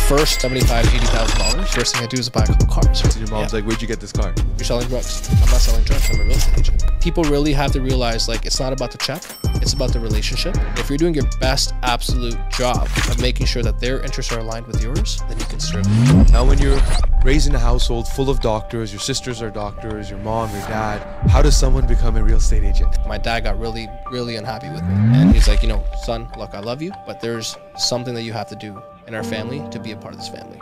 first $75,000, $80,000, first thing I do is buy a couple cars. So your mom's like, where'd you get this car? You're selling drugs. I'm not selling drugs. I'm a real estate agent. People really have to realize, like, it's not about the check. It's about the relationship. If you're doing your best absolute job of making sure that their interests are aligned with yours, then you can serve them. Now, when you're raised in a household full of doctors, your sisters are doctors, your mom, your dad, how does someone become a real estate agent? My dad got really, really unhappy with me. And he's like, you know, son, look, I love you, but there's something that you have to do in our family to be a part of this family.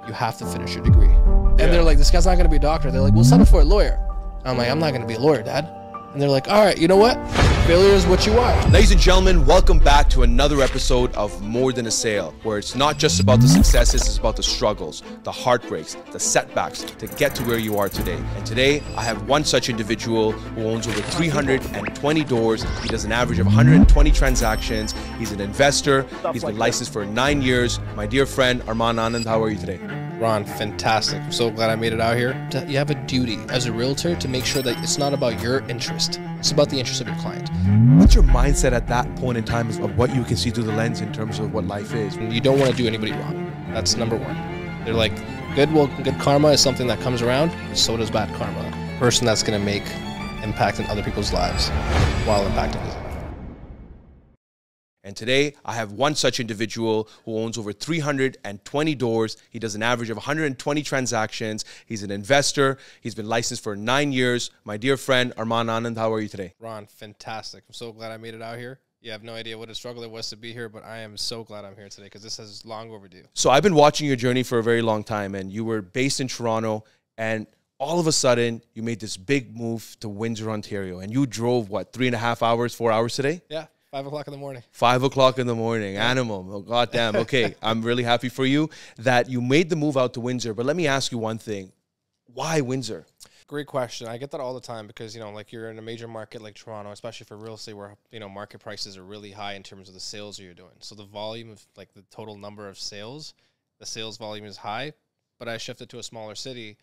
You have to finish your degree. And they're like, this guy's not going to be a doctor. They're like, we'll settle for a lawyer. I'm like, I'm not going to be a lawyer, Dad. And they're like, all right, you know what? Failure is what you are. Ladies and gentlemen, welcome back to another episode of More Than a Sale, where it's not just about the successes, it's about the struggles, the heartbreaks, the setbacks to get to where you are today. And today, I have one such individual who owns over 320 doors. He does an average of 120 transactions. He's an investor. He's been licensed for 9 years. My dear friend, Armani Anand, how are you today? Ron, fantastic. I'm so glad I made it out here. You have a duty as a realtor to make sure that it's not about your interest. It's about the interest of your client. What's your mindset at that point in time of what you can see through the lens in terms of what life is? You don't want to do anybody wrong. That's number one. They're like, good karma is something that comes around, so does bad karma. Person that's going to make impact in other people's lives while impacting his life. And today, I have one such individual who owns over 320 doors. He does an average of 120 transactions. He's an investor. He's been licensed for 9 years. My dear friend, Armani Anand, how are you today? Ron, fantastic. I'm so glad I made it out here. You have no idea what a struggle it was to be here, but I am so glad I'm here today because this is long overdue. So I've been watching your journey for a very long time, and you were based in Toronto, and all of a sudden, you made this big move to Windsor, Ontario, and you drove, what, 3.5 hours, 4 hours today? Yeah. 5 o'clock in the morning. 5 o'clock in the morning. Animal. Oh, goddamn. Okay. I'm really happy for you that you made the move out to Windsor. But let me ask you one thing. Why Windsor? Great question. I get that all the time because, you know, like you're in a major market like Toronto, especially for real estate where, you know, market prices are really high in terms of the sales you're doing. So the volume of like the total number of sales, the sales volume is high, but I shifted to a smaller city.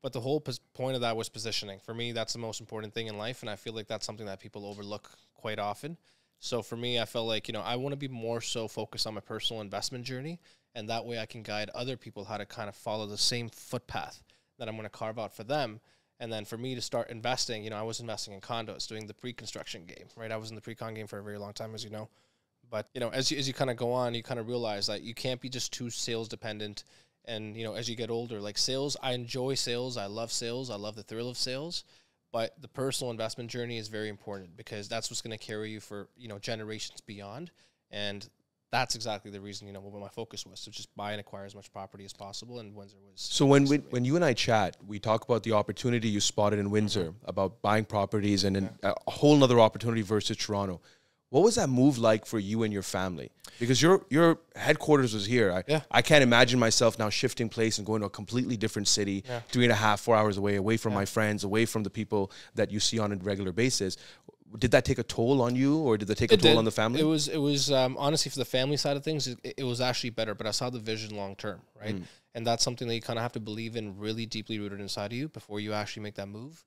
But the whole point of that was positioning. For me, that's the most important thing in life. And I feel like that's something that people overlook quite often. So for me, I felt like, you know, I want to be more so focused on my personal investment journey. And that way I can guide other people how to kind of follow the same footpath that I'm going to carve out for them. And then for me to start investing, you know, I was investing in condos, doing the pre-construction game, right? I was in the pre-con game for a very long time, as you know. But, you know, as you kind of go on, you kind of realize that you can't be just too sales dependent. And, you know, as you get older, like sales, I enjoy sales. I love sales. I love the thrill of sales. But the personal investment journey is very important because that's what's going to carry you for, you know, generations beyond. And that's exactly the reason, you know, what my focus was to just buy and acquire as much property as possible. And Windsor was. So when you and I chat, we talk about the opportunity you spotted in Windsor about buying properties and a whole nother opportunity versus Toronto. What was that move like for you and your family? Because your headquarters was here. I can't imagine myself now shifting place and going to a completely different city, 3.5, 4 hours away from my friends, away from the people that you see on a regular basis. Did that take a toll on you, or did that take a toll on the family? It was honestly, for the family side of things, it was actually better, but I saw the vision long term, right? And that's something that you kind of have to believe in, really deeply rooted inside of you before you actually make that move.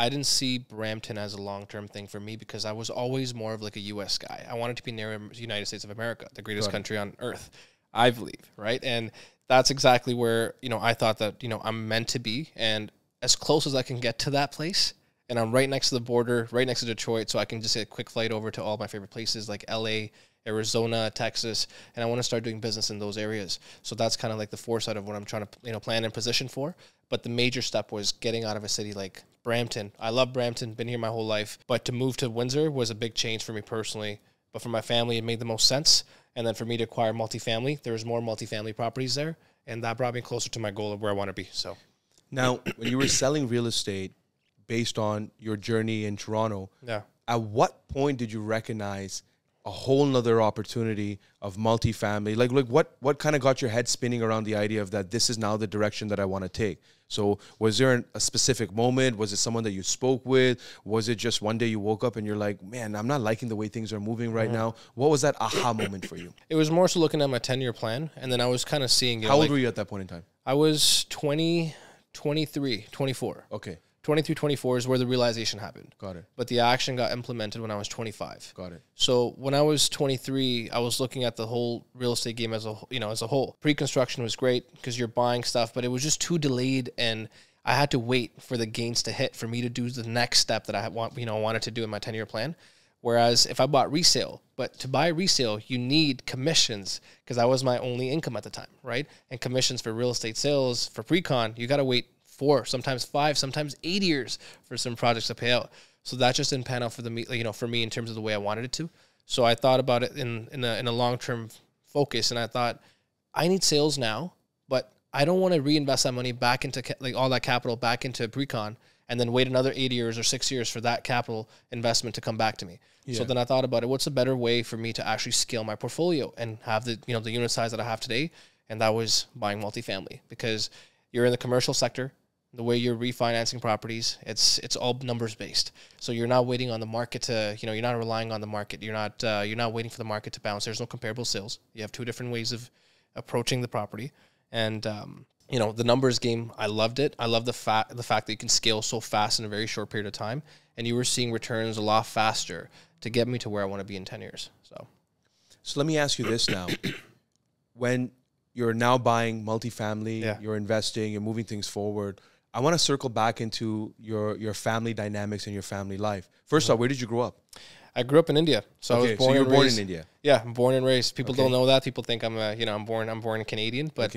I didn't see Brampton as a long-term thing for me because I was always more of like a U.S. guy. I wanted to be near the United States of America, the greatest country on earth, I believe, right? And that's exactly where, you know, I thought that, you know, I'm meant to be. And as close as I can get to that place, and I'm right next to the border, right next to Detroit, so I can just get a quick flight over to all my favorite places like L.A., Arizona, Texas, and I want to start doing business in those areas. So that's kind of like the foresight of what I'm trying to, you know, plan and position for. But the major step was getting out of a city like Brampton. I love Brampton, been here my whole life. But to move to Windsor was a big change for me personally. But for my family, it made the most sense. And then for me to acquire multifamily, there was more multifamily properties there. And that brought me closer to my goal of where I want to be. So now, when you were selling real estate based on your journey in Toronto, at what point did you recognize a whole nother opportunity of multifamily? Like what kind of got your head spinning around the idea of that this is now the direction that I want to take? So was there a specific moment? Was it someone that you spoke with? Was it just one day you woke up and you're like, man, I'm not liking the way things are moving right now? What was that aha moment for you? It was more so looking at my 10-year plan. And then I was kind of seeing, you know, how old were you at that point in time? I was 23, 24. Okay. 23, 24 is where the realization happened. Got it. But the action got implemented when I was 25. Got it. So when I was 23, I was looking at the whole real estate game as a, as a whole. Pre-construction was great because you're buying stuff, but it was just too delayed, and I had to wait for the gains to hit for me to do the next step that I wanted to do in my 10-year plan. Whereas if I bought resale, but to buy resale, you need commissions because that was my only income at the time, right? And commissions for real estate sales, for pre-con, you got to wait 4, sometimes 5, sometimes 8 years for some projects to pay out. So that just didn't pan out for for me in terms of the way I wanted it to. So I thought about it in a long-term focus, and I thought I need sales now, but I don't want to reinvest that money back into all that capital back into pre-con and then wait another 8 years or 6 years for that capital investment to come back to me. Yeah. So then I thought about it. What's a better way for me to actually scale my portfolio and have the unit size that I have today? And that was buying multifamily, because you're in the commercial sector. The way you're refinancing properties, it's all numbers based. So you're not waiting on the market to, you're not relying on the market. You're not waiting for the market to bounce. There's no comparable sales. You have 2 different ways of approaching the property. And, the numbers game, I loved it. I love the fact that you can scale so fast in a very short period of time. And you were seeing returns a lot faster to get me to where I want to be in 10 years. So let me ask you this now. When you're now buying multifamily, you're investing, you're moving things forward, I want to circle back into your family dynamics and your family life. First off, where did you grow up? I grew up in India. So I was born you were born in India. Yeah, I'm born and raised. People don't know that. People think I'm born Canadian, but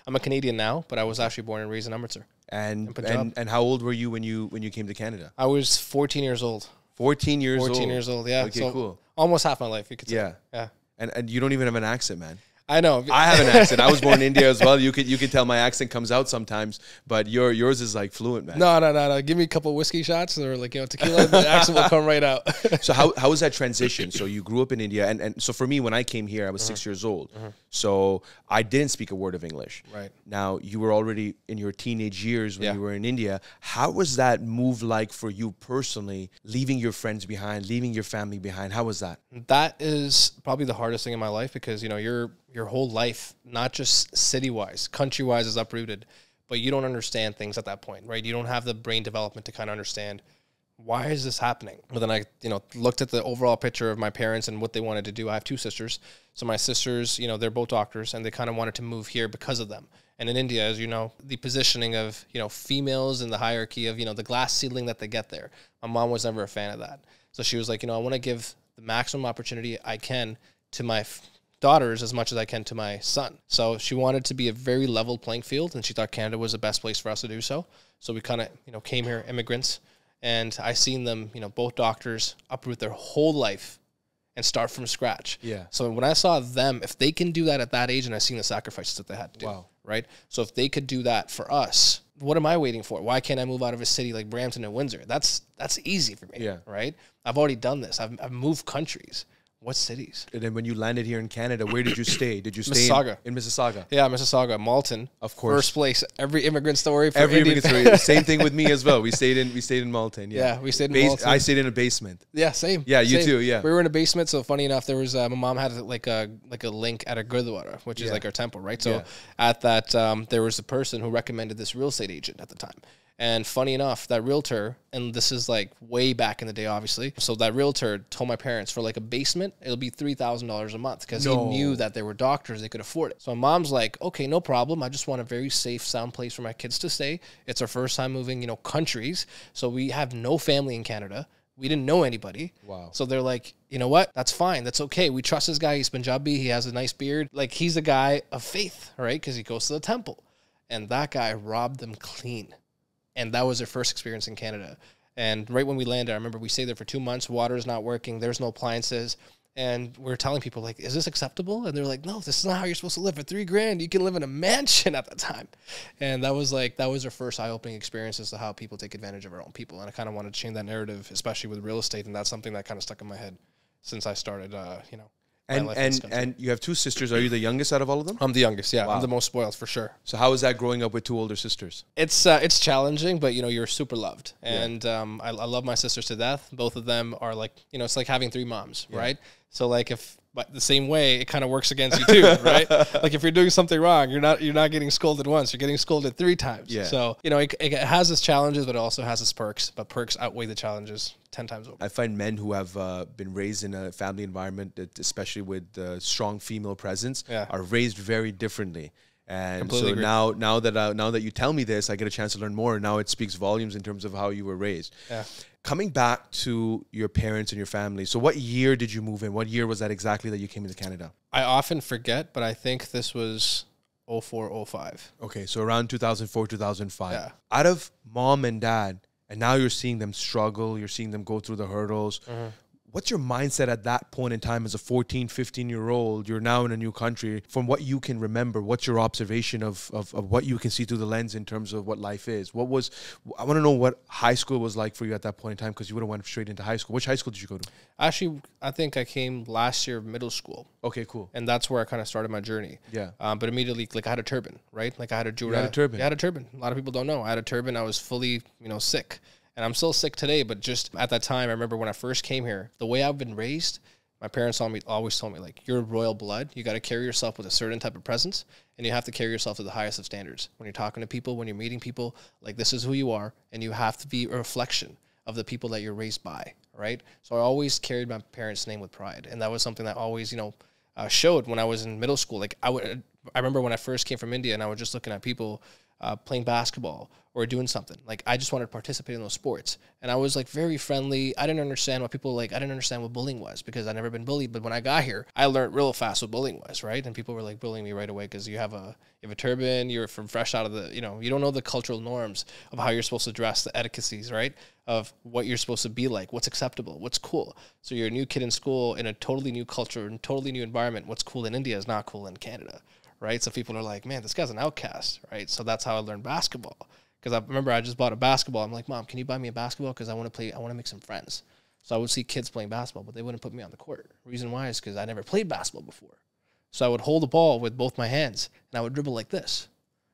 I'm a Canadian now, but I was actually born and raised in Amritsar. And how old were you when you came to Canada? I was 14 years old. 14 years old. 14 years old, yeah. Okay, so cool. Almost half my life, you could say. Yeah. And you don't even have an accent, man. I know. I have an accent. I was born in India as well. You could tell my accent comes out sometimes, but yours is like fluent, man. No. Give me a couple whiskey shots or tequila, the accent will come right out. So how was that transition? So you grew up in India, and so for me, when I came here, I was 6 years old. So I didn't speak a word of English. Right. Now you were already in your teenage years when you were in India. How was that move like for you personally, leaving your friends behind, leaving your family behind? How was that? That is probably the hardest thing in my life, because your whole life, not just city-wise, country-wise, is uprooted, but you don't understand things at that point, right? You don't have the brain development to kind of understand, why is this happening? But then I, looked at the overall picture of my parents and what they wanted to do. I have 2 sisters. So my sisters, they're both doctors, and they kind of wanted to move here because of them. And in India, as you know, the positioning of, females in the hierarchy of, the glass ceiling that they get there. My mom was never a fan of that. So she was like, I want to give the maximum opportunity I can to my daughters as much as I can to my son. So she wanted to be a very level playing field, and she thought Canada was the best place for us to do so. So we kind of, came here immigrants, and I seen them, both doctors uproot their whole life and start from scratch. Yeah. So when I saw them, if they can do that at that age, and I seen the sacrifices that they had to do, right? So if they could do that for us, what am I waiting for? Why can't I move out of a city like Brampton and Windsor? That's easy for me, right? I've already done this. I've moved countries. What cities? And then when you landed here in Canada, where did you stay? Did you stay in Mississauga? Yeah, Mississauga, Malton. Of course. First place. Every immigrant story. For every immigrant story. Same thing with me as well. We stayed in Malton. Yeah, we stayed in Malton. I stayed in a basement. Yeah, same. Yeah, you same. Too. Yeah, we were in a basement. So funny enough, there was my mom had like a link at a Gurdwara, which is like our temple, right? So at that, there was a person who recommended this real estate agent at the time. And funny enough, that realtor, and this is like way back in the day, obviously. So that realtor told my parents for like a basement, it'll be $3,000 a month, because he knew that they were doctors, they could afford it. So my mom's like, okay, no problem. I just want a very safe, sound place for my kids to stay. It's our first time moving, countries. So we have no family in Canada. We didn't know anybody. Wow. So they're like, you know what? That's fine. That's okay. We trust this guy. He's Punjabi. He has a nice beard. Like, he's a guy of faith, right? Because he goes to the temple. And that guy robbed them clean. And that was their first experience in Canada. And right when we landed, I remember we stayed there for 2 months. Water's not working. There's no appliances. And we're telling people, like, is this acceptable? And they're like, no, this is not how you're supposed to live. For $3,000, you can live in a mansion at the time. And that was our first eye-opening experience as to how people take advantage of our own people. And I kind of wanted to change that narrative, especially with real estate. And that's something that kind of stuck in my head since I started, And you have 2 sisters. Are you the youngest out of all of them? I'm the youngest, yeah. Wow. I'm the most spoiled, for sure. So how is that growing up with 2 older sisters? It's challenging, but, you're super loved. And I love my sisters to death. Both of them are like, it's like having 3 moms, right? So, like, if But the same way, it kind of works against you too, right? Like if you're doing something wrong, you're not getting scolded once, you're getting scolded 3 times. Yeah. So, you know, it has its challenges, but it also has its perks. But perks outweigh the challenges 10 times over. I find men who have been raised in a family environment, that, especially with strong female presence, are raised very differently. And completely so agree. now that you tell me this, I get a chance to learn more. Now it speaks volumes in terms of how you were raised. Yeah. Coming back to your parents and your family, so what year did you move in? What year was that exactly that you came into Canada? I often forget, but I think this was 04, 05. Okay, so around 2004, 2005. Yeah. Out of mom and dad, and now you're seeing them struggle, you're seeing them go through the hurdles. What's your mindset at that point in time as a 14, 15-year-old? You're now in a new country. From what you can remember, what's your observation of what you can see through the lens in terms of what life is? I want to know what high school was like for you at that point in time, because you would have went straight into high school. Which high school did you go to? Actually, I think I came last year middle school. Okay, cool. And that's where I kind of started my journey. Yeah. But immediately, like, I had a turban, right? Like, I had a jura. You had a turban? Yeah, I had a turban. A lot of people don't know. I had a turban. I was fully, sick. And I'm still sick today, but just at that time, I remember when I first came here, the way I've been raised, my parents always told me, like, you're royal blood. You got to carry yourself with a certain type of presence, and you have to carry yourself to the highest of standards. When you're talking to people, when you're meeting people, like, this is who you are, and you have to be a reflection of the people that you're raised by, right? So I always carried my parents' name with pride, and that was something that always, showed when I was in middle school. Like, I remember when I first came from India, and I was just looking at people playing basketball or doing something. Like, I just wanted to participate in those sports. And I was, like, very friendly. I didn't understand what I didn't understand what bullying was, because I'd never been bullied. But when I got here, I learned real fast what bullying was, right? And people were, like, bullying me right away because you have a turban, you're from fresh out of the, you don't know the cultural norms of how you're supposed to dress, the etiquettes, right? Of what you're supposed to be like, what's acceptable, what's cool. So you're a new kid in school in a totally new culture and totally new environment. What's cool in India is not cool in Canada, right? So people are like, man, this guy's an outcast, right? So that's how I learned basketball. Because I remember I just bought a basketball. I'm like, Mom, can you buy me a basketball? Because I want to make some friends. So I would see kids playing basketball, but they wouldn't put me on the court. Reason why is because I never played basketball before. So I would hold the ball with both my hands, and I would dribble like this.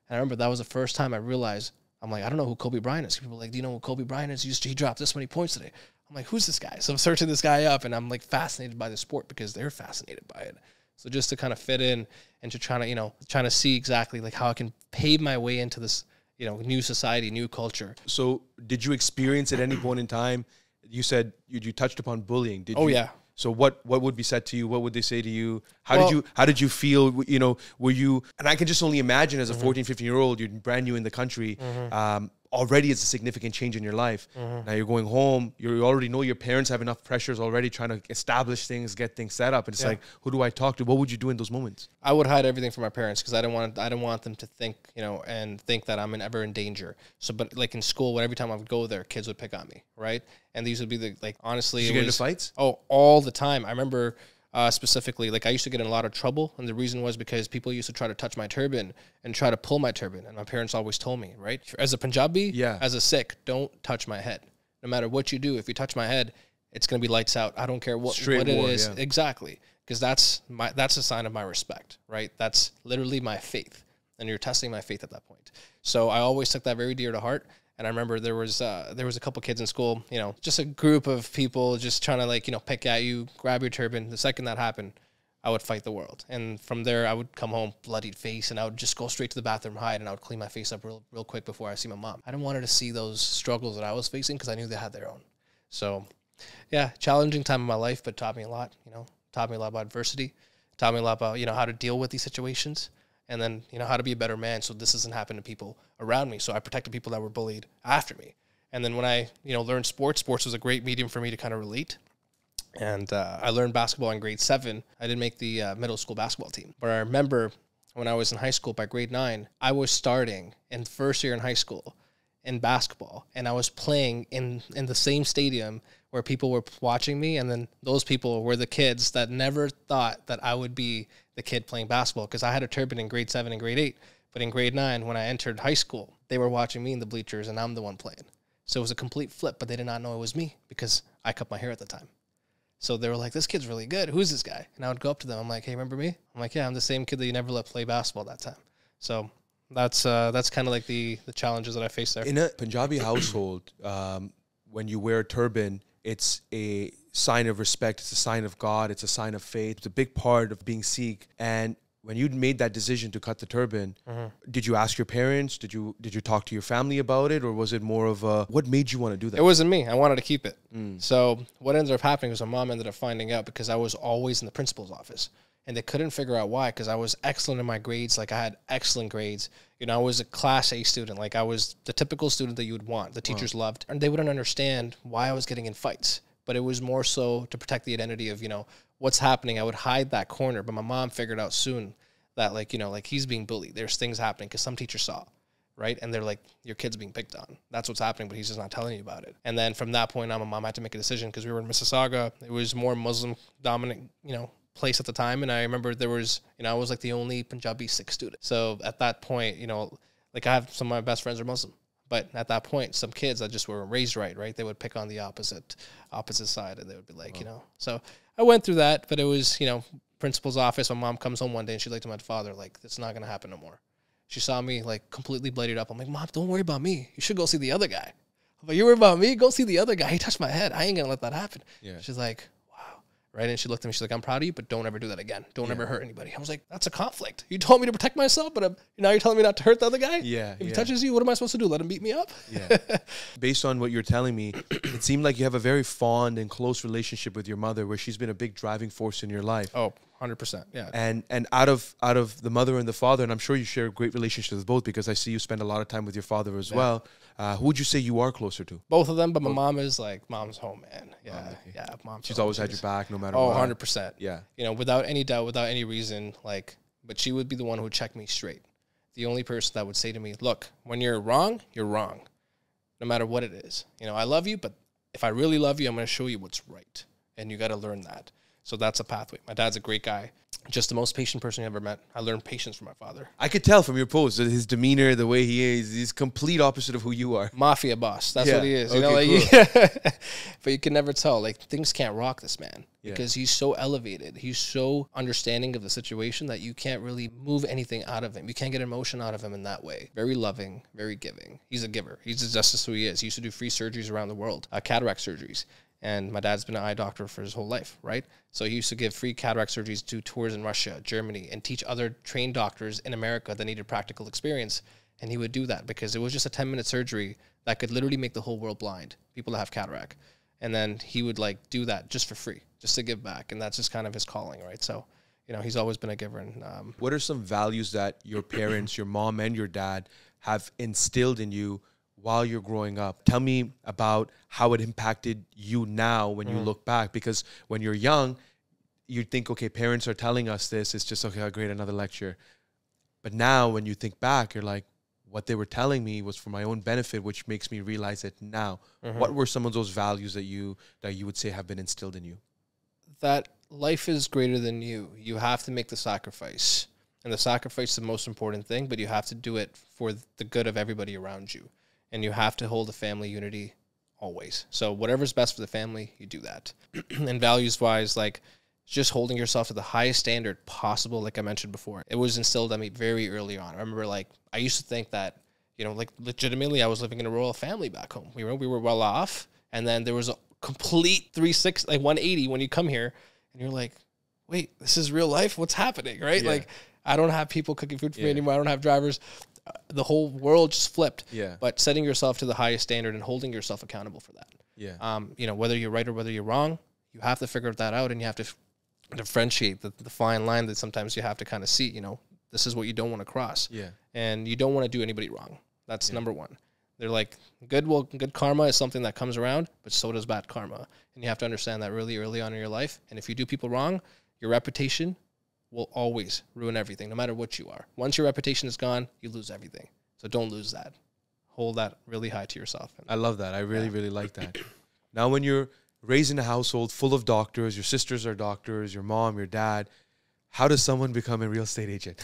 And I remember that was the first time I realized, I'm like, I don't know who Kobe Bryant is. People are like, do you know who Kobe Bryant is? He dropped this many points today. I'm like, who's this guy? So I'm searching this guy up, and I'm, like, fascinated by the sport because they're fascinated by it. So just to kind of fit in and to trying to see exactly, like, how I can pave my way into this, new society, new culture. So did you experience at any point in time, you said you touched upon bullying. Yeah. So what would be said to you? What would they say to you? How did you feel? Were you, and I can just only imagine as a 14, 15-year-old, you're brand new in the country. Already it's a significant change in your life. Now you're going home. You already know your parents have enough pressures already trying to establish things, get things set up. And it's like, who do I talk to? What would you do in those moments? I would hide everything from my parents because I didn't want them to think, and think that I'm ever in danger. So, but like in school, every time I would go there, kids would pick on me, right? And these would be honestly. Did you get into fights? Oh, all the time. I remember specifically, like, I used to get in a lot of trouble, and the reason was because people used to try to touch my turban and try to pull my turban, and my parents always told me, right, as a Punjabi, as a Sikh, don't touch my head. No matter what you do, if you touch my head, it's going to be lights out. I don't care what it is. Exactly, because that's a sign of my respect, right? That's literally my faith, and you're testing my faith at that point. So I always took that very dear to heart. And I remember there was a couple kids in school, just a group of people just trying to, pick at you, grab your turban. The second that happened, I would fight the world. And from there, I would come home bloodied face, and I would just go straight to the bathroom, hide, and I would clean my face up real quick before I see my mom. I didn't want her to see those struggles that I was facing because I knew they had their own. So, yeah, challenging time in my life, but taught me a lot. Taught me a lot about adversity. Taught me a lot about how to deal with these situations. And then, how to be a better man so this doesn't happen to people around me. So I protected people that were bullied after me. And then when I, learned sports was a great medium for me to kind of relate. And I learned basketball in grade 7. I didn't make the middle school basketball team. But I remember when I was in high school by grade 9, I was starting in first year in high school in basketball. And I was playing in the same stadium where people were watching me. And then those people were the kids that never thought that I would be the kid playing basketball, because I had a turban in grade 7 and grade 8. But in grade 9, when I entered high school, they were watching me in the bleachers, and I'm the one playing. So it was a complete flip, but they did not know it was me because I cut my hair at the time. So they were like, this kid's really good. Who's this guy? And I would go up to them. I'm like, hey, remember me? I'm like, yeah, I'm the same kid that you never let play basketball that time. So that's kind of like the challenges that I faced there. In a Punjabi household, when you wear a turban, it's a sign of respect. It's a sign of God. It's a sign of faith. It's a big part of being Sikh. And when you made that decision to cut the turban, did you ask your parents? Did you talk to your family about it? Or was it more of a, what made you want to do that? It wasn't me. I wanted to keep it. So what ended up happening was my mom ended up finding out because I was always in the principal's office. And they couldn't figure out why, because I was excellent in my grades. Like, I had excellent grades. You know, I was a class A student. Like, I was the typical student that you would want. The teachers loved. And they wouldn't understand why I was getting in fights. But it was more so to protect the identity of, you know, what's happening. I would hide that corner. But my mom figured out soon that, like, you know, like, he's being bullied. There's things happening because some teachers saw, right? And they're like, your kid's being picked on. That's what's happening, but he's just not telling you about it. And then from that point on, my mom had to make a decision because we were in Mississauga. It was more Muslim-dominant, you know, place at the time. And I remember there was, you know, I was like the only Punjabi Sikh student. So at that point, you know, like, I have some of my best friends are Muslim. But at that point, some kids that just were raised right? They would pick on the opposite side, and they would be like, you know. So I went through that, but it was, you know, principal's office. My mom comes home one day, and she looked at my father like, "It's not going to happen no more." She saw me, like, completely bloodied up. I'm like, "Mom, don't worry about me. You should go see the other guy." I'm like, "You worry about me? Go see the other guy. He touched my head. I ain't going to let that happen." Yeah. She's like, right? And she looked at me, she's like, "I'm proud of you, but don't ever do that again. Don't ever hurt anybody." I was like, that's a conflict. You told me to protect myself, but now you're telling me not to hurt the other guy? Yeah. If he touches you, what am I supposed to do? Let him beat me up? Yeah. Based on what you're telling me, it seemed like you have a very fond and close relationship with your mother, where she's been a big driving force in your life. Oh, 100%. Yeah. And out of the mother and the father, and I'm sure you share a great relationship with both, because I see you spend a lot of time with your father as well. Who would you say you are closer to? Both of them, but my mom is like, mom's home, man. Yeah. Yeah. She's always had your back no matter what. 100%. Yeah. You know, without any doubt, without any reason, like, but she would be the one who would check me straight. The only person that would say to me, "Look, when you're wrong, no matter what it is. You know, I love you, but if I really love you, I'm going to show you what's right. And you got to learn that." So that's a pathway. My dad's a great guy. Just the most patient person I ever met. I learned patience from my father. I could tell from your post, his demeanor, the way he is, he's complete opposite of who you are. Mafia boss. That's what he is. Okay, you know, like, cool. But you can never tell. Like, things can't rock this man because he's so elevated. He's so understanding of the situation that you can't really move anything out of him. You can't get emotion out of him in that way. Very loving, very giving. He's a giver. He's just who he is. He used to do free surgeries around the world, cataract surgeries. And my dad's been an eye doctor for his whole life, right? So he used to give free cataract surgeries, do tours in Russia, Germany, and teach other trained doctors in America that needed practical experience. And he would do that because it was just a 10-minute surgery that could literally make the whole world blind, people that have cataract. And then he would, like, do that just for free, just to give back. And that's just kind of his calling, right? So, you know, he's always been a giver. And what are some values that your parents, your mom and your dad, have instilled in you while you're growing up? Tell me about how it impacted you now when you look back, because when you're young, you think, okay, parents are telling us this. It's just, okay, great, another lecture. But now when you think back, you're like, what they were telling me was for my own benefit, which makes me realize it now. What were some of those values that you would say have been instilled in you? That life is greater than you. You have to make the sacrifice. And the sacrifice is the most important thing, but you have to do it for the good of everybody around you. And you have to hold the family unity always. So whatever's best for the family, you do that. And values-wise, like, just holding yourself to the highest standard possible, like I mentioned before. It was instilled in me very early on. I remember, like, I used to think that, you know, like, legitimately I was living in a royal family back home. We were well off. And then there was a complete 360, like 180 when you come here. And you're like, wait, this is real life? What's happening, right? Yeah. Like, I don't have people cooking food for me anymore. I don't have drivers. The whole world just flipped. Yeah. But setting yourself to the highest standard and holding yourself accountable for that. Yeah. You know, whether you're right or whether you're wrong, you have to figure that out, and you have to differentiate the fine line that sometimes you have to kind of see. You know, this is what you don't want to cross. Yeah. And you don't want to do anybody wrong. That's number one. They're like, good karma is something that comes around, but so does bad karma. And you have to understand that really early on in your life. And if you do people wrong, your reputation will always ruin everything, no matter what you are. Once your reputation is gone, you lose everything. So don't lose that. Hold that really high to yourself. I love that. I really like that. Now, when you're raised in a household full of doctors, your sisters are doctors, your mom, your dad, how does someone become a real estate agent?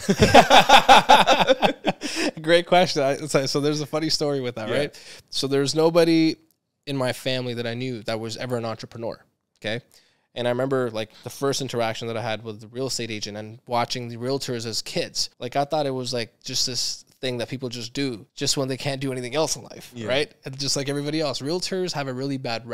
Great question. So there's a funny story with that, right? So there's nobody in my family that I knew that was ever an entrepreneur, okay? And I remember, like, the first interaction that I had with the real estate agent and watching the realtors as kids. Like, I thought it was, like, just this thing that people just do just when they can't do anything else in life, right? And just like everybody else, realtors have a really bad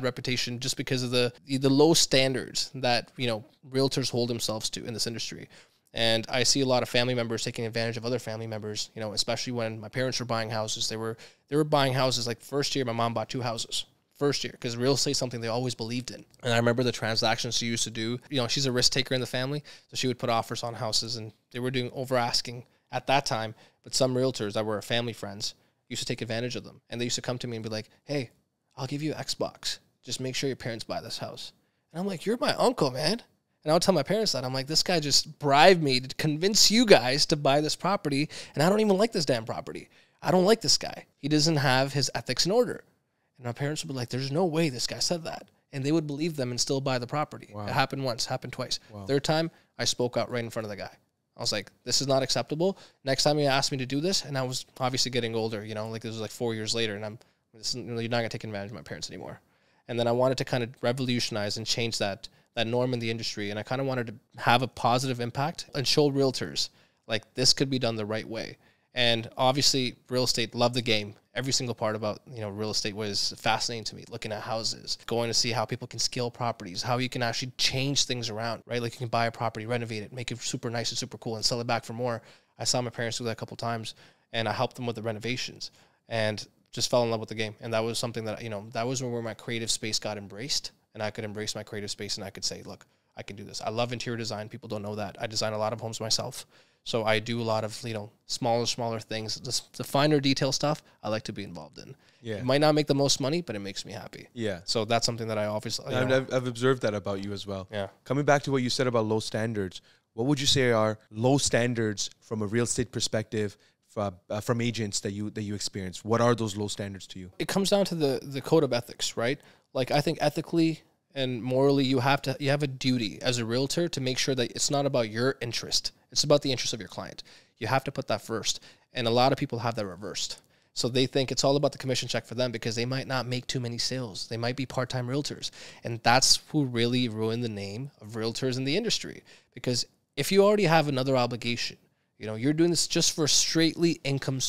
reputation just because of the low standards that, you know, realtors hold themselves to in this industry. And I see a lot of family members taking advantage of other family members, you know, especially when my parents were buying houses. They were buying houses. Like first year, my mom bought 2 houses. First year, because real estate is something they always believed in. And I remember the transactions she used to do. You know, she's a risk taker in the family, so she would put offers on houses, and they were doing over asking at that time. But some realtors that were family friends used to take advantage of them, and they used to come to me and be like, "Hey, I'll give you Xbox. Just make sure your parents buy this house." And I'm like, "You're my uncle, man." And I would tell my parents that. I'm like, "This guy just bribed me to convince you guys to buy this property, and I don't even like this damn property. I don't like this guy. He doesn't have his ethics in order." And my parents would be like, "There's no way this guy said that." And they would believe them and still buy the property. Wow. It happened once, happened twice. Wow. Third time, I spoke out right in front of the guy. I was like, "This is not acceptable. Next time you ask me to do this," and I was obviously getting older, you know, like this was like 4 years later, and you're not going to take advantage of my parents anymore. And then I wanted to kind of revolutionize and change that norm in the industry. And I kind of wanted to have a positive impact and show realtors like this could be done the right way. And obviously real estate, love the game. Every single part about, you know, real estate was fascinating to me. Looking at houses, going to see how people can scale properties, how you can actually change things around, right? Like you can buy a property, renovate it, make it super nice and super cool and sell it back for more. I saw my parents do that a couple of times, and I helped them with the renovations and just fell in love with the game. And that was something that, you know, that was where my creative space got embraced, and I could embrace my creative space and I could say, look, I can do this. I love interior design. People don't know that. I design a lot of homes myself. So I do a lot of, you know, smaller things. The finer detail stuff I like to be involved in. Yeah. It might not make the most money, but it makes me happy. Yeah. So that's something that I obviously... I've observed that about you as well. Yeah. Coming back to what you said about low standards, what would you say are low standards from a real estate perspective from agents that you experience? What are those low standards to you? It comes down to the code of ethics, right? Like I think ethically and morally, you have a duty as a realtor to make sure that it's not about your interest. It's about the interest of your client. You have to put that first. And a lot of people have that reversed. So they think it's all about the commission check for them because they might not make too many sales. They might be part-time realtors. And that's who really ruined the name of realtors in the industry. Because if you already have another obligation, you know, you're doing this just for straightly income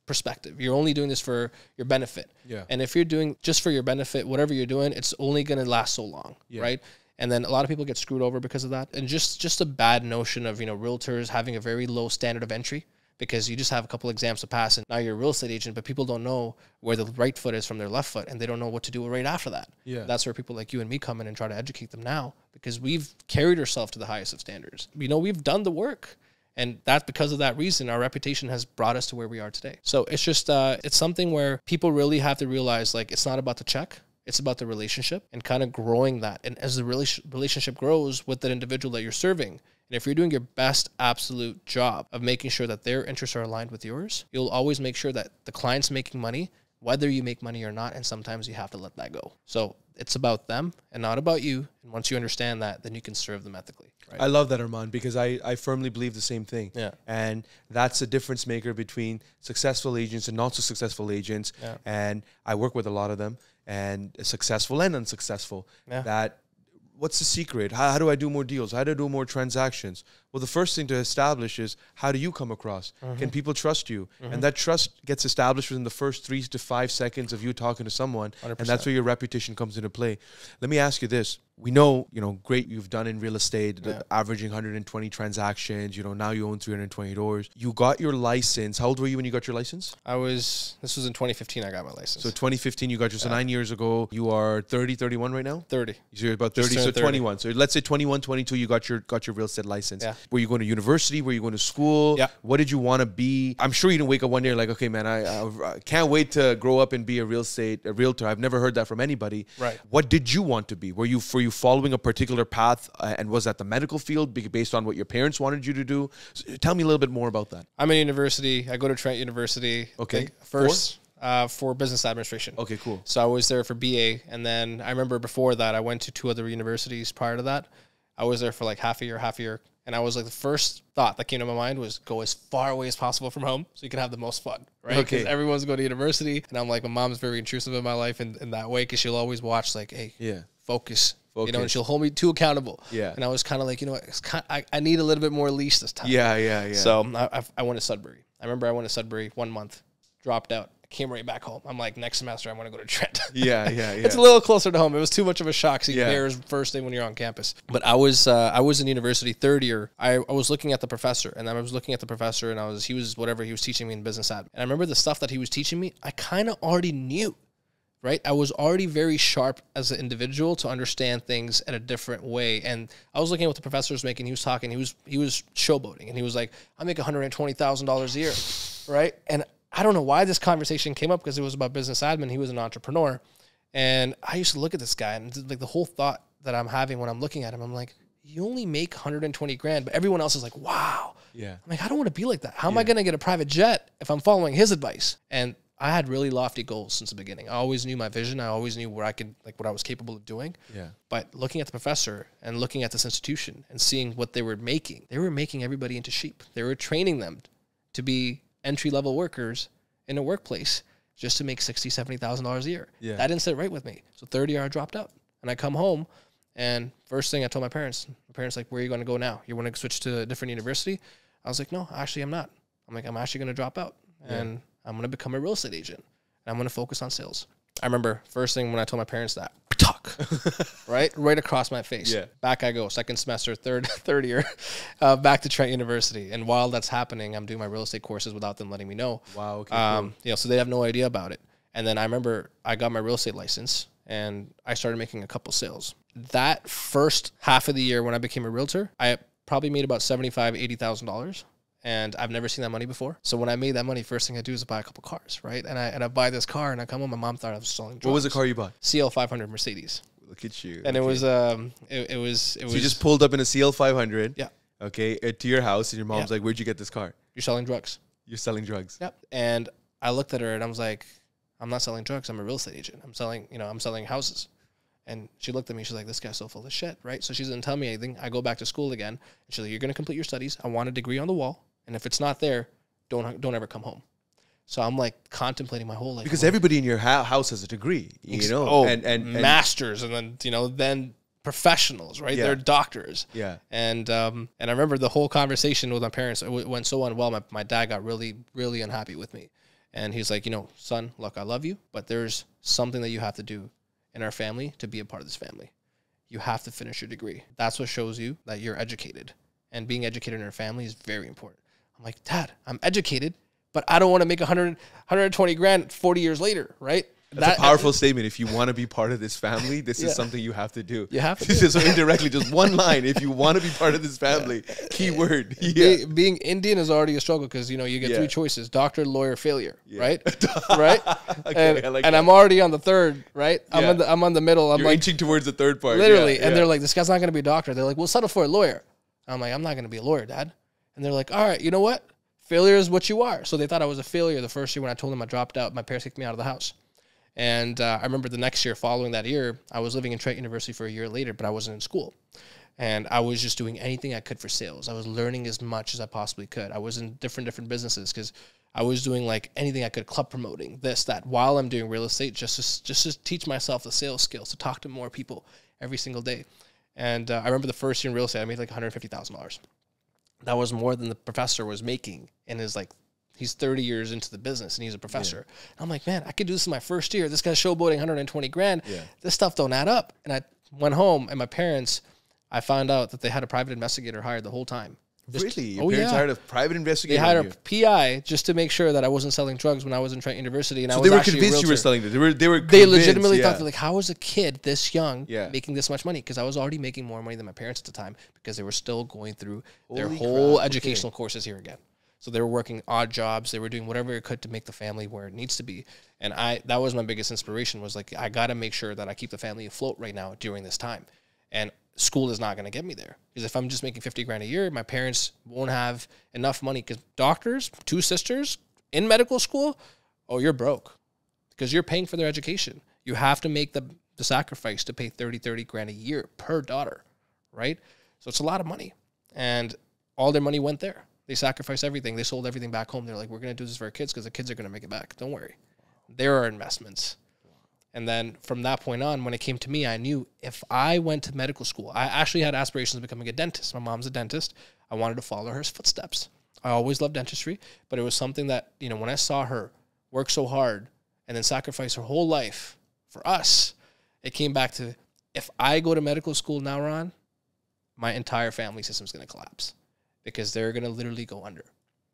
perspective. You're only doing this for your benefit. Yeah. And if you're doing just for your benefit, whatever you're doing, it's only going to last so long, right? And then a lot of people get screwed over because of that. And just a bad notion of, you know, realtors having a very low standard of entry because you just have a couple exams to pass and now you're a real estate agent, but people don't know where the right foot is from their left foot and they don't know what to do right after that. Yeah. That's where people like you and me come in and try to educate them now because we've carried ourselves to the highest of standards. You know, we've done the work. And that's because of that reason, our reputation has brought us to where we are today. So it's just, it's something where people really have to realize, like, it's not about the check. It's about the relationship and kind of growing that. And as the relationship grows with that individual that you're serving, and if you're doing your best absolute job of making sure that their interests are aligned with yours, you'll always make sure that the client's making money, whether you make money or not. And sometimes you have to let that go. So it's about them and not about you. And once you understand that, then you can serve them ethically. Right? I love that, Armand, because I firmly believe the same thing. Yeah. And that's a difference maker between successful agents and not so successful agents. Yeah. And I work with a lot of them, and successful and unsuccessful. Yeah. That what's the secret? How do I do more deals? How do I do more transactions? Well, the first thing to establish is how do you come across? Mm-hmm. Can people trust you? Mm-hmm. And that trust gets established within the first 3 to 5 seconds of you talking to someone. 100%. And that's where your reputation comes into play. Let me ask you this. We know, you know, great you've done in real estate, averaging 120 transactions. You know, now you own 320 doors. You got your license. How old were you when you got your license? This was in 2015 I got my license. So 2015 you got yours, so 9 years ago. You are 30, 31 right now? 30. So you're about 30, so 30. 21. So let's say 21, 22, you got your real estate license. Yeah. Were you going to university? Were you going to school? Yeah. What did you want to be? I'm sure you didn't wake up one day like, okay, man, I can't wait to grow up and be a realtor. I've never heard that from anybody. Right. What did you want to be? Were you following a particular path, and was that the medical field based on what your parents wanted you to do? So tell me a little bit more about that. I'm in university. I go to Trent University. Okay. First. For business administration. Okay, cool. So I was there for BA, and then I remember before that I went to 2 other universities prior to that. I was there for like half a year, and I was like, the first thought that came to my mind was go as far away as possible from home so you can have the most fun, right? Because everyone's going to university, and I'm like, my mom's very intrusive in my life in that way because she'll always watch like, hey, focus you know, and she'll hold me too accountable. Yeah. And I was kind of like, you know what, it's I need a little bit more leash this time. Yeah. So I went to Sudbury. I remember I went to Sudbury 1 month, dropped out. Came right back home. I'm like, next semester I want to go to Trent. Yeah. It's a little closer to home. It was too much of a shock seeing bears first day when you're on campus. But I was in university third year. I was looking at the professor, and I was looking at the professor, and he was teaching me in business admin. And I remember the stuff that he was teaching me, I kind of already knew, right? I was already very sharp as an individual to understand things in a different way. And I was looking at what the professor was making. He was talking. He was showboating, and he was like, I make $120,000 a year, right? And I don't know why this conversation came up because it was about business admin. He was an entrepreneur. And I used to look at this guy and like the whole thought that I'm having when I'm looking at him, I'm like, you only make 120 grand, but everyone else is like, wow. Yeah. I'm like, I don't want to be like that. How am I going to get a private jet if I'm following his advice? And I had really lofty goals since the beginning. I always knew my vision. I always knew where I could, like what I was capable of doing. Yeah. But looking at the professor and looking at this institution and seeing what they were making everybody into sheep. They were training them to be entry-level workers in a workplace just to make $60,000, $70,000 a year. Yeah. That didn't sit right with me. So third year I dropped out. And I come home, and first thing I told my parents like, where are you going to go now? You want to switch to a different university? I was like, no, actually I'm not. I'm like, I'm actually going to drop out. And I'm going to become a real estate agent. And I'm going to focus on sales. I remember first thing when I told my parents that, talk, right across my face. Yeah. Back I go, second semester, third year, back to Trent University. And while that's happening, I'm doing my real estate courses without them letting me know. Wow. Okay. Cool. You know, so they have no idea about it. And then I remember I got my real estate license and I started making a couple sales. That first half of the year when I became a realtor, I probably made about $75,000, $80,000. And I've never seen that money before. So when I made that money, first thing I do is buy a couple cars, right? And I buy this car, and I come home. My mom thought I was selling drugs. What was the car you bought? CL 500 Mercedes. Look at you. And it was. So you just pulled up in a CL 500. Yeah. Okay, to your house, and your mom's like, "Where'd you get this car?" You're selling drugs. You're selling drugs. Yep. And I looked at her, and I was like, "I'm not selling drugs. I'm a real estate agent. I'm selling houses." And she looked at me. She's like, this guy's so full of shit, right? So she doesn't tell me anything. I go back to school again. And she's like, you're going to complete your studies. I want a degree on the wall. And if it's not there, don't ever come home. So I'm like contemplating my whole life. Because everybody in your house has a degree, you know? Oh, and masters. And then, then professionals, right? Yeah. They're doctors. Yeah. And I remember the whole conversation with my parents. It went so unwell. My dad got really, really unhappy with me. And he's like, son, look, I love you, but there's something that you have to do in our family to be a part of this family. You have to finish your degree. That's what shows you that you're educated. And being educated in our family is very important. I'm like, Dad, I'm educated, but I don't want to make 120 grand 40 years later, right? That's a powerful statement. If you want to be part of this family, this is something you have to do. You have to. So indirectly, just one line. If you want to be part of this family, keyword. Yeah. Being Indian is already a struggle because, you get three choices: doctor, lawyer, failure, right? Right? Okay, and I'm already on the third, right? Yeah. I'm on the middle. I'm You're inching towards the third part. Literally. And they're like, this guy's not going to be a doctor. They're like, we'll settle for a lawyer. I'm like, I'm not going to be a lawyer, Dad. And they're like, all right, you know what? Failure is what you are. So they thought I was a failure the first year when I told them I dropped out. My parents kicked me out of the house. And I remember the next year following that year, I was living in Trent University for a year later, but I wasn't in school. And I was just doing anything I could for sales. I was learning as much as I possibly could. I was in different businesses because I was doing like anything I could, club promoting, this, that, while I'm doing real estate, just to teach myself the sales skills, to talk to more people every single day. And I remember the first year in real estate, I made like $150,000. That was more than the professor was making in his he's 30 years into the business and he's a professor. Yeah. And I'm like, man, I could do this in my first year. This guy's showboating 120 grand. Yeah. This stuff don't add up. And I went home and my parents, I found out that they had a private investigator hired the whole time. Really? Your parents hired a private investigator? They hired a PI just to make sure that I wasn't selling drugs when I was in Trent University. And so I was they were convinced you were selling it. They legitimately thought, like, how was a kid this young making this much money? Because I was already making more money than my parents at the time because they were still going through their whole educational courses here again. So they were working odd jobs. They were doing whatever it could to make the family where it needs to be. And that was my biggest inspiration, was like, I got to make sure that I keep the family afloat right now during this time. And school is not going to get me there, because if I'm just making 50 grand a year, my parents won't have enough money, because doctors, 2 sisters in medical school, oh, you're broke because you're paying for their education. You have to make the sacrifice to pay 30 grand a year per daughter, right? So it's a lot of money, and all their money went there. They sacrificed everything. They sold everything back home. They're like, we're going to do this for our kids because the kids are going to make it back. Don't worry. There are investments. And then from that point on, when it came to me, I knew if I went to medical school, I actually had aspirations of becoming a dentist. My mom's a dentist. I wanted to follow her footsteps. I always loved dentistry, but it was something that, you know, when I saw her work so hard and then sacrifice her whole life for us, it came back to, if I go to medical school now, Ron, my entire family system is going to collapse because they're going to literally go under.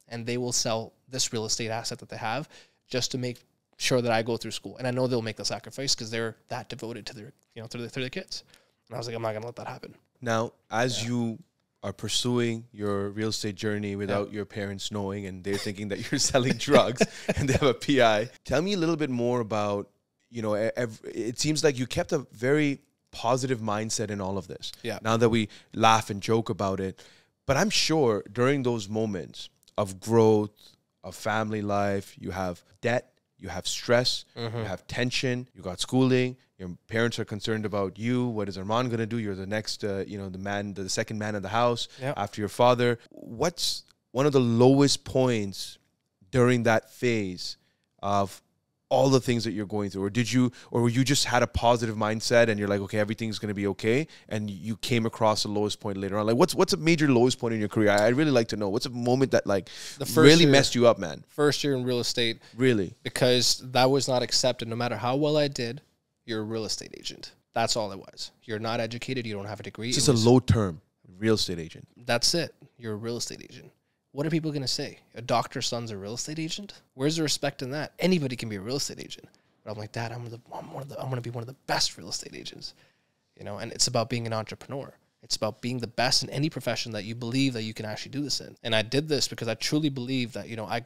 And they will sell this real estate asset that they have just to make sure that I go through school. And I know they'll make the sacrifice because they're that devoted to their, you know, to their kids. And I was like, I'm not going to let that happen. Now, as you are pursuing your real estate journey without your parents knowing, and they're thinking that you're selling drugs and they have a PI, tell me a little bit more about, you know, it seems like you kept a very positive mindset in all of this. Yeah. Now that we laugh and joke about it, but I'm sure during those moments of growth, of family life, you have debt, you have stress, you have tension, you got schooling, your parents are concerned about you. What is Armand going to do? You're the next, you know, the second man in the house after your father. What's one of the lowest points during that phase of all the things that you're going through? Or you just had a positive mindset and you're like, okay, everything's going to be okay, and you came across the lowest point later on? Like, what's a major lowest point in your career? I'd really like to know. What's a moment that like really messed you up, man? First year in real estate. Really? Because that was not accepted. No matter how well I did, you're a real estate agent. That's all it was. You're not educated. You don't have a degree. It's just a low term, real estate agent. That's it. You're a real estate agent. What are people going to say? A doctor's son's a real estate agent? Where's the respect in that? Anybody can be a real estate agent. But I'm like, Dad, I'm going to be one of the best real estate agents. You know, and it's about being an entrepreneur. It's about being the best in any profession that you believe that you can actually do this in. And I did this because I truly believe that, you know, I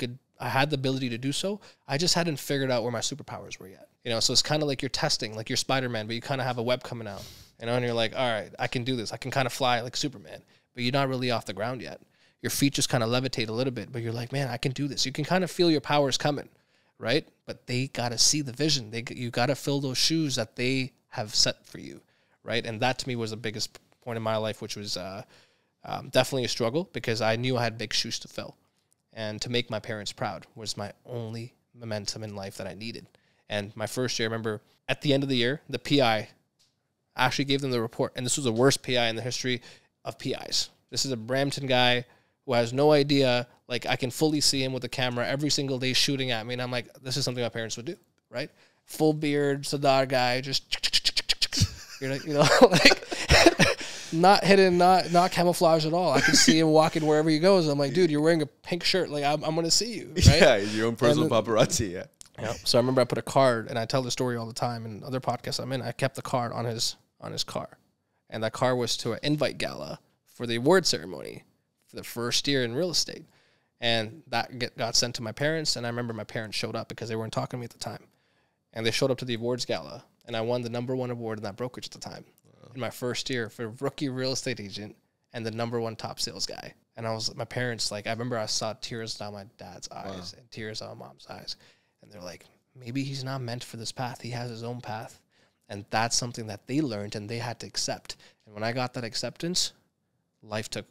had the ability to do so. I just hadn't figured out where my superpowers were yet. You know, so it's kind of like you're testing, like you're Spider-Man, but you kind of have a web coming out. You know, and you're like, all right, I can do this. I can kind of fly like Superman, but you're not really off the ground yet. Your feet just kind of levitate a little bit, but you're like, man, I can do this. You can kind of feel your powers coming, right? But they got to see the vision. You got to fill those shoes that they have set for you, right? And that to me was the biggest point in my life, which was definitely a struggle because I knew I had big shoes to fill. And to make my parents proud was my only momentum in life that I needed. And my first year, I remember at the end of the year, the PI actually gave them the report. And this was the worst PI in the history of PIs. This is a Brampton guy who has no idea. Like, I can fully see him with the camera every single day shooting at me. And I'm like, this is something my parents would do, right? Full beard, Sadar guy, just, you're like, you know, like not hidden, not camouflage at all. I can see him walking wherever he goes. I'm like, dude, you're wearing a pink shirt. Like, I'm going to see you, right? Yeah, your own personal paparazzi, yeah. Yeah. So I remember I put a card, and I tell the story all the time in other podcasts I'm in. I kept the card on his car. And that car was to an invite gala for the award ceremony for the first year in real estate. And that got sent to my parents, and I remember my parents showed up because they weren't talking to me at the time. And they showed up to the awards gala, and I won the #1 award in that brokerage at the time. Wow. In my first year for rookie real estate agent and the #1 top sales guy. And I was, my parents, like, I remember I saw tears down my dad's eyes and tears down my mom's eyes. And they're like, maybe he's not meant for this path. He has his own path. And that's something that they learned and they had to accept. And when I got that acceptance, life took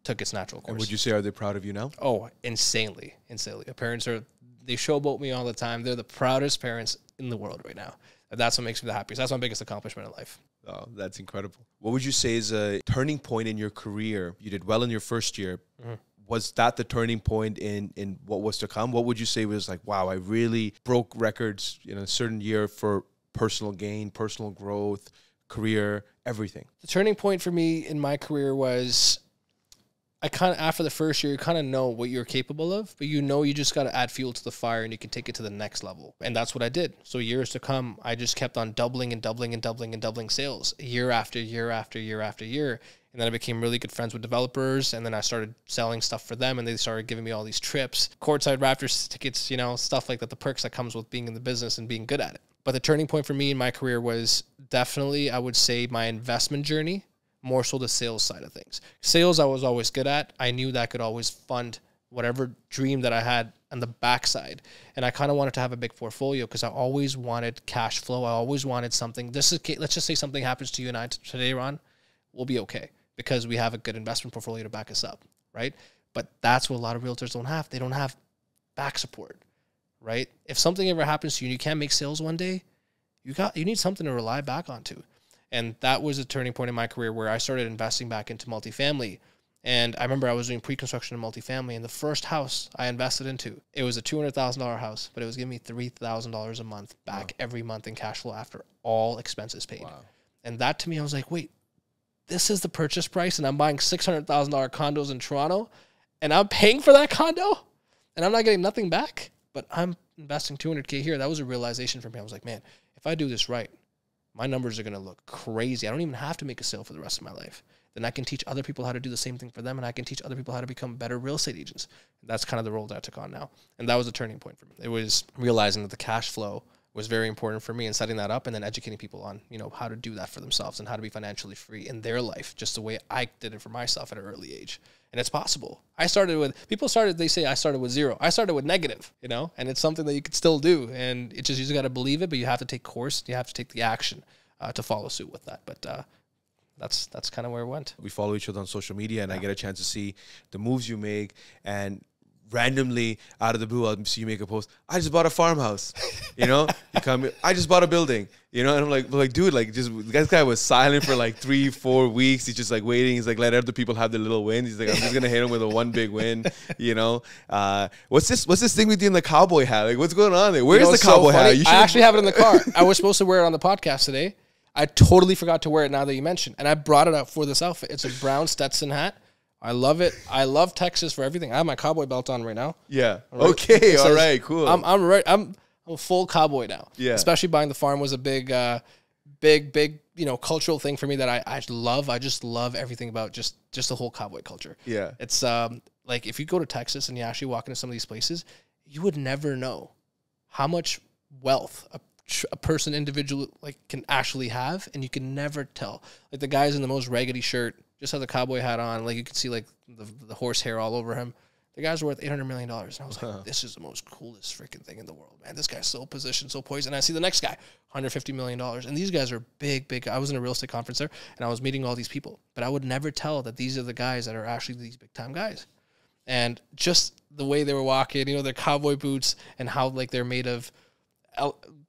its natural course. And would you say, are they proud of you now? Oh, insanely. My parents they showboat me all the time. They're the proudest parents in the world right now. And that's what makes me the happiest. That's my biggest accomplishment in life. Oh, that's incredible. What would you say is a turning point in your career? You did well in your first year. Mm-hmm. Was that the turning point in what was to come? What would you say was like, wow, I really broke records in a certain year for personal gain, personal growth, career, everything? The turning point for me in my career was, after the first year, you kind of know what you're capable of, but you know you just got to add fuel to the fire and you can take it to the next level. And that's what I did. So years to come, I just kept on doubling and doubling and doubling and doubling sales year after year after year after year. And then I became really good friends with developers, and then I started selling stuff for them, and they started giving me all these trips, courtside Raptors tickets, you know, stuff like that, the perks that comes with being in the business and being good at it. But the turning point for me in my career was definitely, I would say, my investment journey, more so the sales side of things. Sales I was always good at. I knew that I could always fund whatever dream that I had on the backside. And I kind of wanted to have a big portfolio because I always wanted cash flow. I always wanted something. Let's just say something happens to you and I today, Ron, we'll be okay because we have a good investment portfolio to back us up, right? But that's what a lot of realtors don't have. They don't have back support, right? If something ever happens to you and you can't make sales one day, you need something to rely back onto. And that was a turning point in my career where I started investing back into multifamily. And I remember I was doing pre-construction in multifamily, and the first house I invested into, it was a $200,000 house, but it was giving me $3,000 a month back every month in cash flow after all expenses paid. Wow. And that to me, I was like, wait, this is the purchase price, and I'm buying $600,000 condos in Toronto, and I'm paying for that condo, and I'm not getting nothing back, but I'm investing $200K here. That was a realization for me. I was like, man, if I do this right, my numbers are going to look crazy. I don't even have to make a sale for the rest of my life. Then I can teach other people how to do the same thing for them, and I can teach other people how to become better real estate agents. That's kind of the role that I took on now. And that was a turning point for me. It was realizing that the cash flow was very important for me and setting that up, and then educating people on, you know, how to do that for themselves and how to be financially free in their life, just the way I did it for myself at an early age. And it's possible. They say I started with zero. I started with negative, you know, and it's something that you could still do. And it's just, you just got to believe it, but you have to take course. You have to take the action to follow suit with that. But that's kind of where it went. We follow each other on social media, and I get a chance to see the moves you make, and randomly out of the blue, I'll see you make a post. I just bought a farmhouse, you know. You come, I just bought a building, you know. And I'm like, dude, like, just this guy was silent for like 3-4 weeks. He's just like waiting. He's like, let other people have the little wins. He's like, I'm just gonna hit him with a one big win, you know. What's this thing with you in the cowboy hat? Like, what's going on there? Where's the cowboy hat? I actually have it in the car. I was supposed to wear it on the podcast today. I totally forgot to wear it now that you mentioned, and I brought it up for this outfit. It's a brown Stetson hat. I love it. I love Texas for everything. I have my cowboy belt on right now. Yeah. Right. Okay. All right. Cool. I'm right. I'm a full cowboy now. Yeah. Especially buying the farm was a big, you know, cultural thing for me that I love. I just love everything about just the whole cowboy culture. Yeah. It's like if you go to Texas and you actually walk into some of these places, you would never know how much wealth a person individual like can actually have, and you can never tell. Like the guy's in the most raggedy shirt, just has a cowboy hat on, like you can see like the horse hair all over him. The guy's worth $800 million. And I was like, this is the most coolest freaking thing in the world, man. This guy's so positioned, so poised. And I see the next guy, $150 million. And these guys are big. I was in a real estate conference there, and I was meeting all these people, but I would never tell that these are the guys that are actually these big time guys. And just the way they were walking, you know, their cowboy boots, and how like they're made of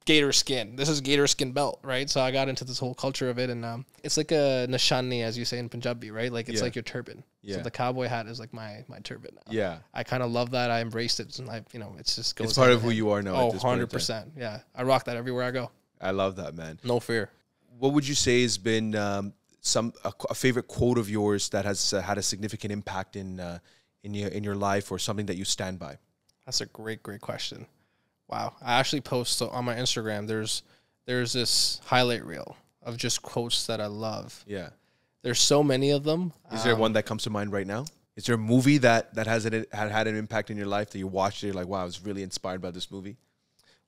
gator skin. This is gator skin belt, right? So I got into this whole culture of it, and it's like a nishani, as you say in Punjabi, right? Like it's like your turban. Yeah. So the cowboy hat is like my turban now. Yeah. I kind of love that. I embraced it, and I, you know, it's just goes. It's part of who you are now. Oh, 100%. Yeah, I rock that everywhere I go. I love that, man. No fear. What would you say has been a favorite quote of yours that has had a significant impact in your life, or something that you stand by? That's a great question. Wow. I actually post on my Instagram, there's this highlight reel of just quotes that I love. Yeah. There's so many of them. Is there one that comes to mind right now? Is there a movie that had an impact in your life that you watched, you're like, wow, I was really inspired by this movie?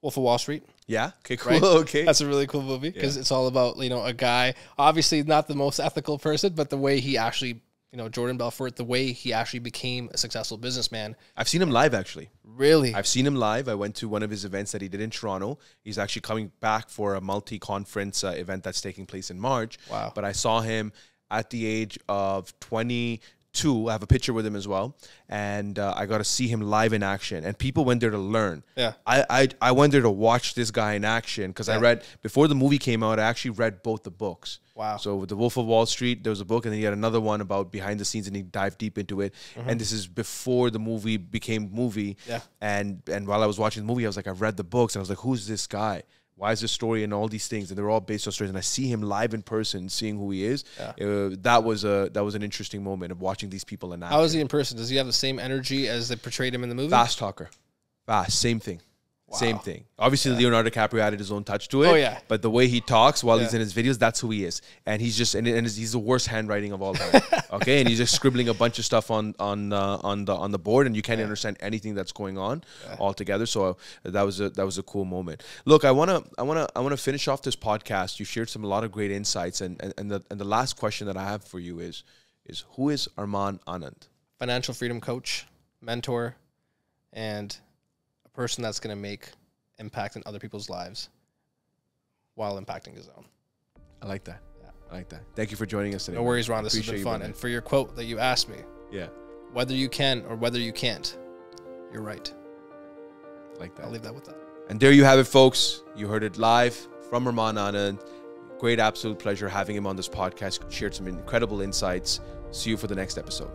Wolf of Wall Street. Yeah. Okay, cool. Right? Okay. That's a really cool movie because it's all about, you know, a guy, obviously not the most ethical person, but the way he actually, you know, Jordan Belfort, the way he actually became a successful businessman. I've seen him live, actually. Really? I've seen him live. I went to one of his events that he did in Toronto. He's actually coming back for a multi-conference event that's taking place in March. Wow. But I saw him at the age of 22. I have a picture with him as well. And I got to see him live in action. And people went there to learn. Yeah. I went there to watch this guy in action because I read, before the movie came out, I actually read both the books. Wow. So with The Wolf of Wall Street, there was a book, and then he had another one about behind the scenes, and he dived deep into it. And this is before the movie became movie. Yeah. And while I was watching the movie, I was like, I've read the books, and I was like, who's this guy? Why is this story and all these things? And they're all based on stories. And I see him live in person, seeing who he is. Yeah. That was an interesting moment of watching these people in action. How is he in person? Does he have the same energy as they portrayed him in the movie? Fast talker. Fast. Same thing. Wow. Same thing. Obviously, Leonardo DiCaprio added his own touch to it. Oh, yeah. But the way he talks while he's in his videos, that's who he is. And he's just and he's the worst handwriting of all time. Okay, and he's just scribbling a bunch of stuff on the board, and you can't understand anything that's going on altogether. So that was a cool moment. Look, I wanna finish off this podcast. You shared a lot of great insights, and the last question that I have for you is who is Armani Anand? Financial freedom coach, mentor, and person that's going to make impact in other people's lives while impacting his own. I like that. Yeah. I like that. Thank you for joining us today. No worries, Ron. This has been fun. And for your quote that you asked me, whether you can or whether you can't, you're right. I like that. I'll leave that with that. And there you have it, folks. You heard it live from Armani Anand. Great, absolute pleasure having him on this podcast. Shared some incredible insights. See you for the next episode.